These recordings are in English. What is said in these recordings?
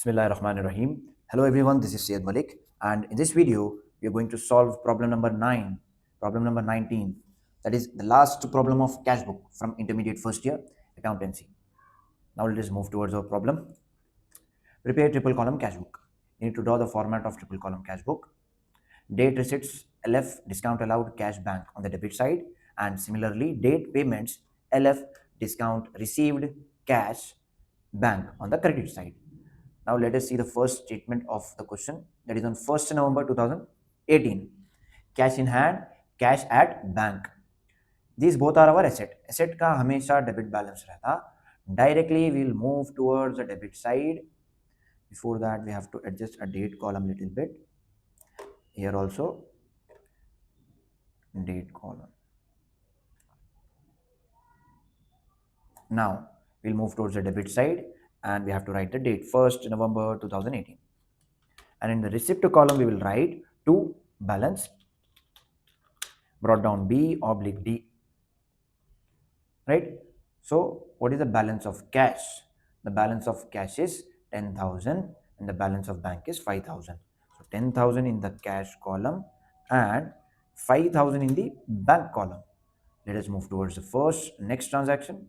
Bismillahirrahmanirrahim. Hello everyone, this is Syed Malik, and in this video we are going to solve problem number 9, problem number 19, that is the last problem of cash book from Intermediate First Year Accountancy. Now let us move towards our problem. Prepare triple column cash book. You need to draw the format of triple column cash book. Date receipts LF discount allowed cash bank on the debit side, and similarly date payments LF discount received cash bank on the credit side. Now let us see the first statement of the question, that is on 1st November 2018. Cash in hand, cash at bank. These both are our asset. Asset का हमेशा debit balance रहता. Directly we will move towards the debit side. Before that we have to adjust a date column little bit. Here also date column. Now we'll move towards the debit side and we have to write the date 1st November 2018. And in the receipt column we will write to balance brought down B oblique D. Right? So what is the balance of cash? The balance of cash is 10,000 and the balance of bank is 5,000. So 10,000 in the cash column and 5,000 in the bank column. Let us move towards the next transaction,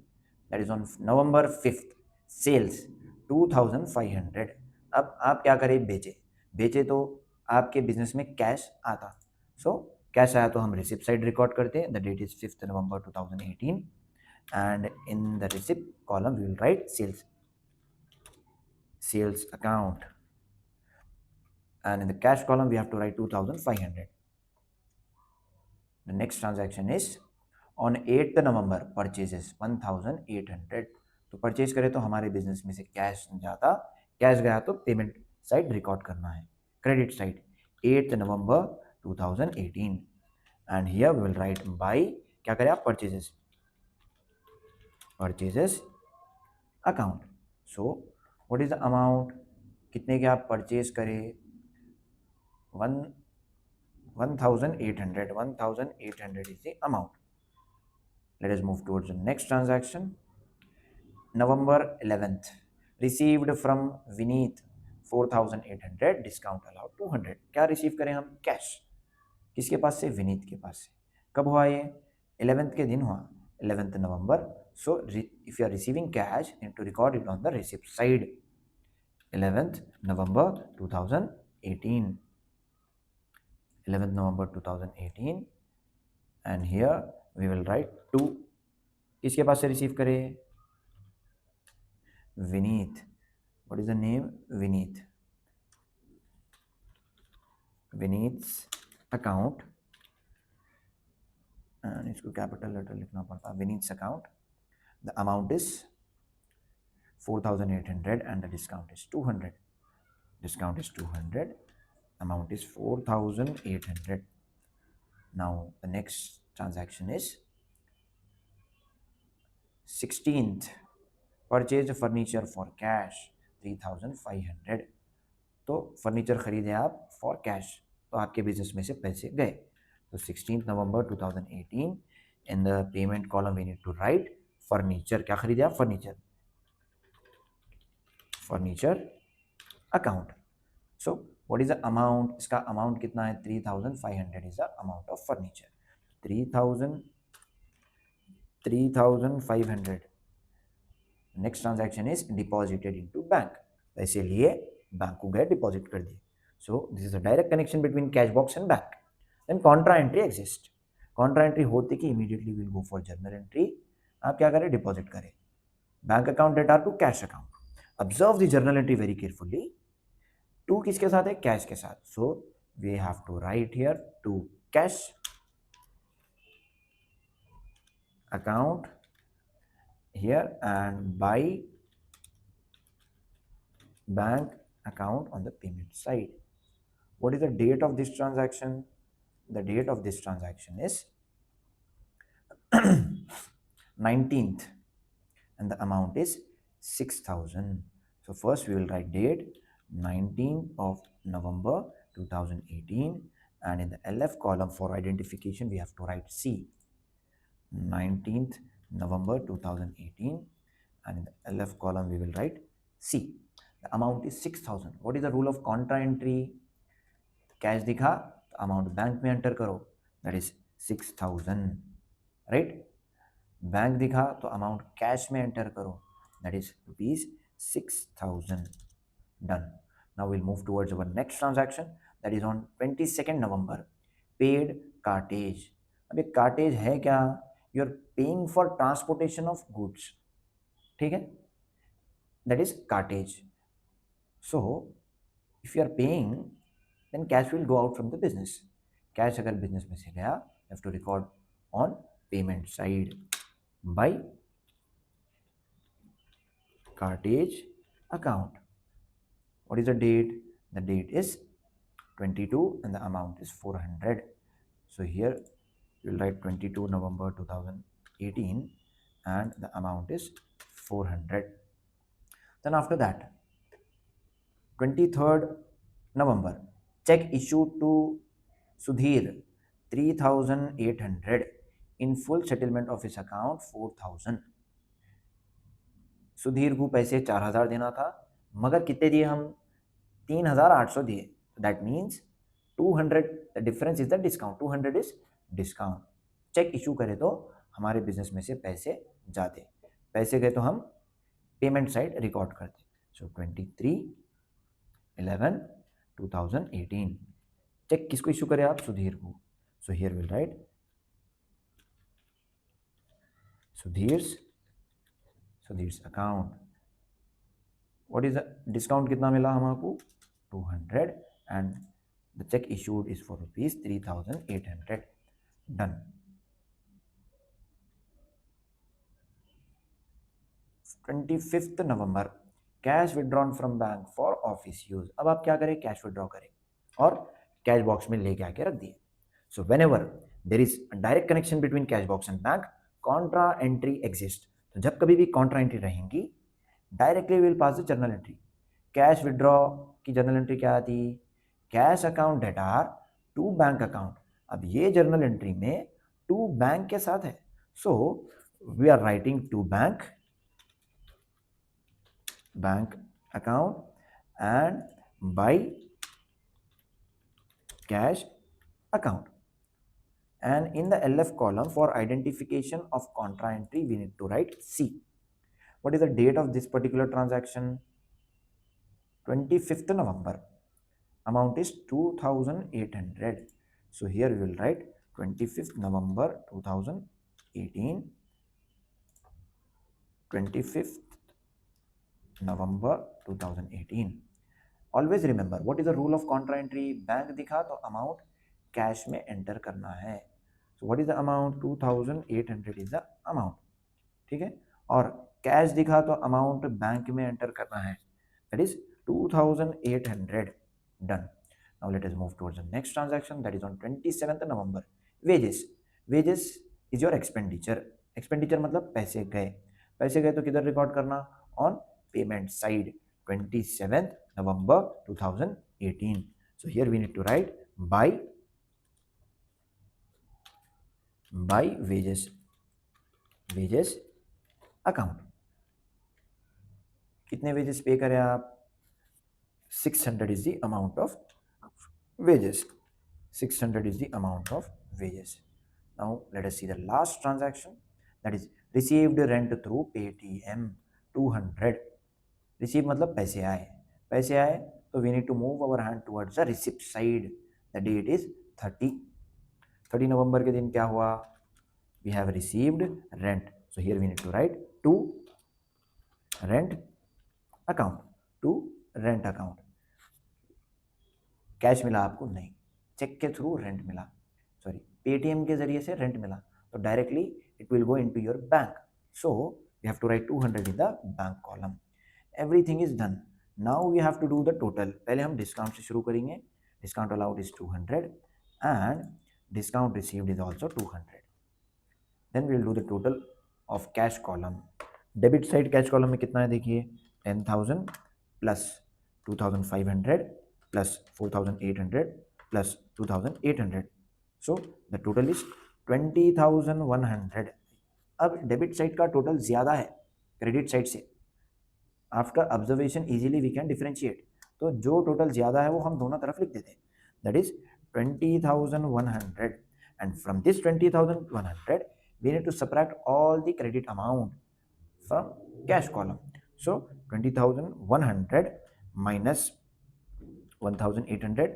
that is on November 5th. Sales 2,500. अब आप क्या करें, बेचे तो आपके business में cash आता. So cash आया तो हम रिसिप्ट साइड रिकॉर्ड करते हैं. The date is 5th November 2018 and in the receipt column we will write sales account, and in the cash column we have to write 2,500. The next transaction is on 8th November purchases 1,800. तो purchase करें तो हमारे business में से cash जाता, cash गया तो payment side record करना है, credit side 8th November 2018 and here we will write by क्या करें आप, purchases account. So what is the amount, कितने के आप परचेज करें, 1,800 is the amount. Let us move towards the next transaction. November 11th, received from Vineet 4,800, discount allowed 200. क्या receive करें हम, कैश. किसके पास से, विनीत के पास से. कब हुआ ये, 11th के दिन हुआ, 11th November. So if you are receiving cash, you need to record it on the receipt side. 11th November 2018. 11th November 2018 and here we will write to. किसके पास से रिसीव करें, Vineet. What is the name, Vineet. Vineet's account, and इसको capital letter लिखना पड़ता. विनीत's account. The amount is 4,800 and the discount is 200. Discount is 200. Amount is 4,800. Now the next transaction is 16th. Purchase furniture for cash 3,500. तो furniture खरीदे आप for cash, तो आपके business में से पैसे गए. तो 16th November 2018 in the payment column we need to write furniture. क्या खरीदे आप, furniture account. So what is the amount, इसका अमाउंट कितना है, 3,500 is the amount of furniture. 3,500. Next transaction is deposited into bank. पैसे लिए बैंक को गए, डिपॉजिट कर दिए. So this is a direct connection between cash box and bank. Then contra entry exist. Contra entry होते कि immediately will go for journal entry. आप क्या करें, डिपॉजिट करें bank account data to cash account. Observe the journal entry very carefully. To किसके साथ है, cash के साथ. So we have to write here to cash account here and by bank account on the payment side. What is the date of this transaction? The date of this transaction is 19th and the amount is 6,000. So first we will write date 19th of November 2018 and in the LF column for identification we have to write C. 19th November 2018 and in the LF column we will write C. The amount is 6,000. What is the rule of Contra entry? Cash दिखा तो amount bank में enter करो, that is 6,000, right. Bank दिखा तो amount cash में enter करो, that is rupees 6,000. Done. Now we'll move towards our next transaction, that is on 22nd November. Paid cartage. अब ये cartage है क्या? You are paying for transportation of goods. ठीक है, that is cartage. So if you are paying, then cash will go out from the business. Cash अगर business में से गया, you have to record on payment side by cartage account. What is the date? The date is 22 and the amount is 400. So here you will write 22 November 2018 and the amount is 400. Then after that, 23rd November, check issued to Sudhir 3,800 in full settlement of his account 4,000. Sudhir को पैसे 4,000 देना था, मगर कितने दिए हम? 3,800 दिए. That means 200, the difference is the discount. 200 is discount. Cheque issue करे तो हमारे बिजनेस में से पैसे जाते, पैसे गए तो हम पेमेंट साइड रिकॉर्ड करते. सो 23/11/2018. चेक किसको इशू करे आप? सुधीर को. So here will write Sudhir's account. What is the discount? कितना मिला हमको? 200 and the check issued is for rupees 3,800. Done. 25th November, cash withdrawn from bank for office use. अब आप क्या करें? कैश विड्रॉ करें और कैश बॉक्स में लेके आके रख दिए. So whenever there is direct connection between cash box and bank, contra entry exist. तो जब कभी भी कॉन्ट्रा एंट्री रहेंगी, directly will pass the journal entry. Cash withdraw की जर्नल एंट्री क्या आती? Cash account debtor to bank account. अब ये जर्नल एंट्री में टू बैंक के साथ है. So we are writing to bank account and by cash account. And in the LF column for identification of contra entry, we need to write C. What is the date of this particular transaction? 25th November. Amount is 2,800. So here we will write 25th November 2018. 25th November 2018. Always remember what is the rule of contra entry. Bank दिखा तो amount cash में enter करना है. So what is the amount? 2,800 is the amount. ठीक है, और cash दिखा तो अमाउंट बैंक में एंटर करना है, that is 2,800. Done. Now let us move towards the next transaction, that is on 27th November. Wages. Wages is your expenditure. Expenditure मतलब पैसे गए. पैसे गए तो किधर रिकॉर्ड करना? On payment side. 27th November 2018. So here we need to write by wages account. कितने wages पे करें आप? 600 is the amount of wages. 600 is the amount of wages. Now let us see the last transaction, that is received rent through Paytm 200. Receive मतलब पैसे आए. पैसे आए तो we need to move our hand towards the receipt side. The date is 30 November के दिन क्या हुआ? We have received rent. So here we need to write to rent account. Cash मिला आपको? नहीं, चेक के थ्रू रेंट मिला, sorry Paytm के जरिए से रेंट मिला, तो directly it will go into your bank. So we have to write 200 in the bank column. Everything is done. Now we have to do the total. पहले हम discount से शुरू करेंगे. Discount allowed is 200 and discount received is also 200. Then we will do the total of cash column. Debit side cash column में कितना है देखिए, 10,000 plus 2,500 plus 4,800 plus 2,800. So the total is 20,100. अब डेबिट साइड का total ज़्यादा है credit side से, after observation easily we can differentiate. तो जो टोटल ज़्यादा है वो हम दोनों तरफ लिख देते हैं. That is 20,100. And from this 20,100 we need to subtract all the credit amount from cash column. So 20,100 minus 1,800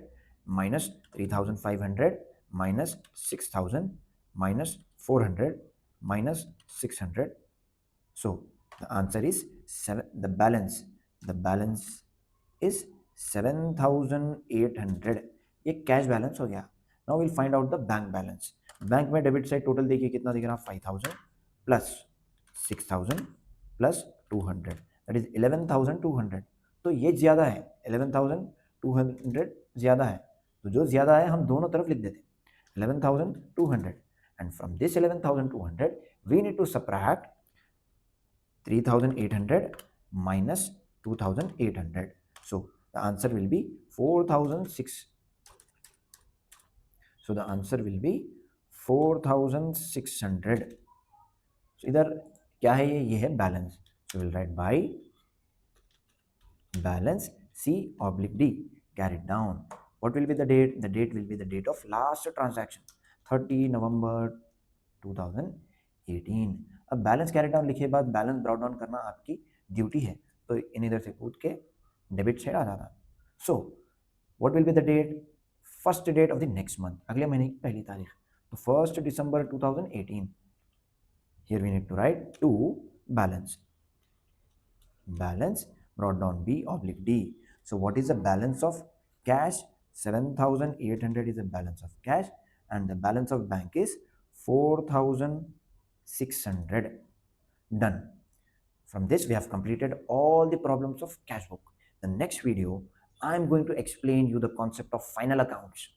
minus 3,500 minus 6,000 minus 400 minus 600. So the answer is 7. The balance is 7,800. ये कैश बैलेंस हो गया. Now will find out the bank balance. Bank में debit side total देखिए कितना दिख रहा, 5,000 plus 6,000 plus 200, that is 11,200. तो ये ज़्यादा है, 11,200 ज़्यादा है. तो जो ज़्यादा है हम दोनों तरफ लिख देते हैं 11,200. And from this 11,200 we need to subtract 3,800 minus 2,800. So the answer will be 4,600. So the answer will be 4,600. So इधर क्या है, ये है balance. So we'll write by balance C/D. Carry it down. What will be the date? The date will be the date of last transaction, 30 November 2018. अब balance carry down लिखे बाद balance brought down करना आपकी duty है. तो इन इधर से कूद के डेबिट साइड आ जाता. So what will be the date? First date of the next month, अगले महीने की पहली तारीख. तो 1 December 2018. Here we need to write to balance brought down B/D. So what is the balance of cash? 7,800 is the balance of cash and the balance of bank is 4,600. Done. From this we have completed all the problems of cash book. The next video I am going to explain you the concept of final accounts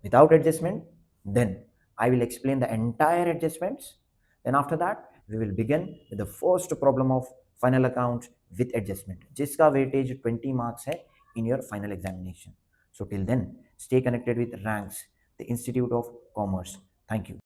without adjustment. Then I will explain the entire adjustments. Then after that we will begin with the first problem of final accounts with adjustment, जिसका weightage 20 marks है in your final examination. So till then, stay connected with Ranks, the Institute of Commerce. Thank you.